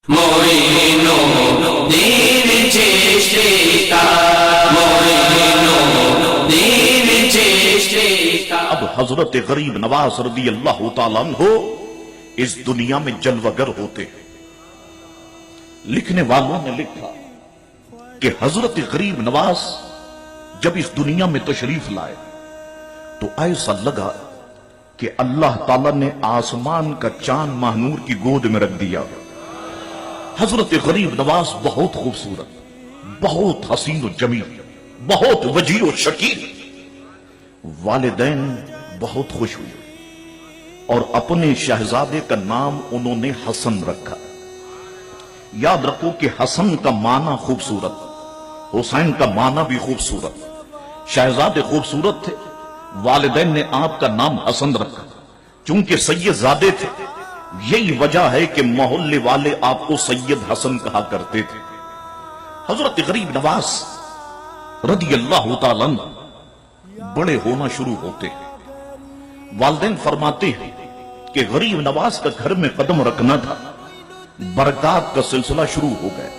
اب حضرت غریب نواز رضی اللہ تعالیٰ عنہ اس دنیا میں جلوگر ہوتے ہیں۔ لکھنے والوں نے لکھا کہ حضرت غریب نواز جب اس دنیا میں تشریف لائے تو ایسا لگا کہ اللہ تعالیٰ نے آسمان کا چاند ماہنور کی گود میں رکھ دیا۔ حضرت غریب نواز بہت خوبصورت، بہت حسین و جمیل، بہت وجیح و شکیل۔ والدین بہت خوش ہوئے اور اپنے شہزادے کا نام انہوں نے حسن رکھا۔ یاد رکھو کہ حسن کا معنی خوبصورت، حسین کا معنی بھی خوبصورت۔ شہزادے خوبصورت تھے، والدین نے آپ کا نام حسن رکھا چونکہ سید زادے تھے۔ یہی وجہ ہے کہ محلے والے آپ کو سید حسن کہا کرتے تھے۔ حضرت غریب نواز رضی اللہ تعالیٰ عنہ بڑے ہونا شروع ہوتے ہیں۔ والدین فرماتے ہیں کہ غریب نواز کا گھر میں قدم رکھنا تھا، برکات کا سلسلہ شروع ہو گیا۔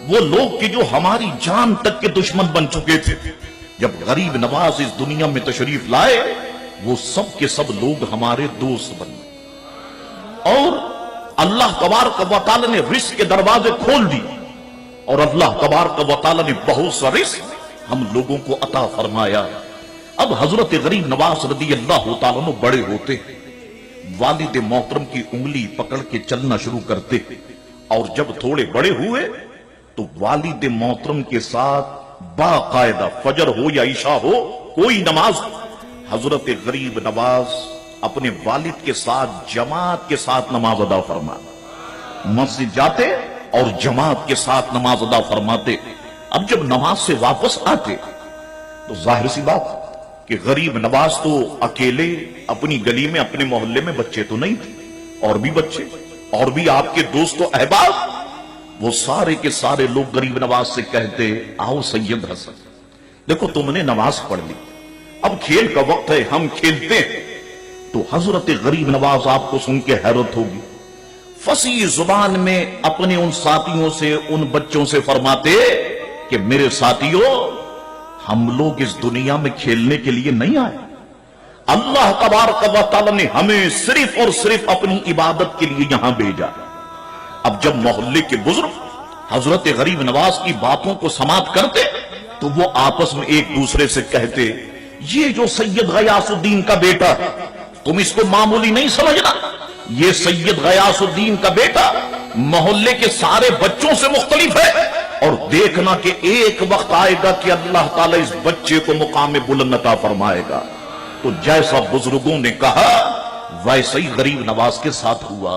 وہ لوگ کہ جو ہماری جان تک کے دشمن بن چکے تھے، جب غریب نواز اس دنیا میں تشریف لائے وہ سب کے سب لوگ ہمارے دوست بن گئے، اور اللہ تبارک و تعالی نے رزق کے دروازے کھول دیے، اور اللہ تبارک و تعالی نے بہت سا رزق ہم لوگوں کو عطا فرمایا۔ اب حضرت غریب نواز رضی اللہ تعالیٰ عنہ بڑے ہوتے، والد محترم کی انگلی پکڑ کے چلنا شروع کرتے، اور جب تھوڑے بڑے ہوئے تو والد محترم کے ساتھ باقاعدہ فجر ہو یا عشاء ہو، کوئی نماز، حضرت غریب نواز اپنے والد کے ساتھ جماعت کے ساتھ نماز ادا فرماتے، مسجد جاتے اور جماعت کے ساتھ نماز ادا فرماتے۔ اب جب نماز سے واپس آتے تو ظاہر سی بات کہ غریب نواز تو اکیلے اپنی گلی میں اپنے محلے میں بچے تو نہیں تھے، اور بھی بچے اور بھی آپ کے دوست و احباب، وہ سارے کے سارے لوگ غریب نواز سے کہتے، آؤ سید حسن، دیکھو تم نے نماز پڑھ لی، اب کھیل کا وقت ہے، ہم کھیلتے ہیں۔ تو حضرت غریب نواز آپ کو سن کے حیرت ہوگی، فصیح زبان میں اپنے ان ساتھیوں سے، ان بچوں سے فرماتے کہ میرے ساتھیوں، ہم لوگ اس دنیا میں کھیلنے کے لیے نہیں آئے، اللہ تبارک و تعالی نے ہمیں صرف اور صرف اپنی عبادت کے لیے یہاں بھیجا۔ اب جب محلے کے بزرگ حضرت غریب نواز کی باتوں کو سماعت کرتے تو وہ آپس میں ایک دوسرے سے کہتے، یہ جو سید غیاث الدین کا بیٹا ہے، تم اس کو معمولی نہیں سمجھنا، یہ سید غیاث الدین کا بیٹا محلے کے سارے بچوں سے مختلف ہے، اور دیکھنا کہ ایک وقت آئے گا کہ اللہ تعالیٰ اس بچے کو مقام بلند عطا فرمائے گا۔ تو جیسا بزرگوں نے کہا ویسا ہی غریب نواز کے ساتھ ہوا۔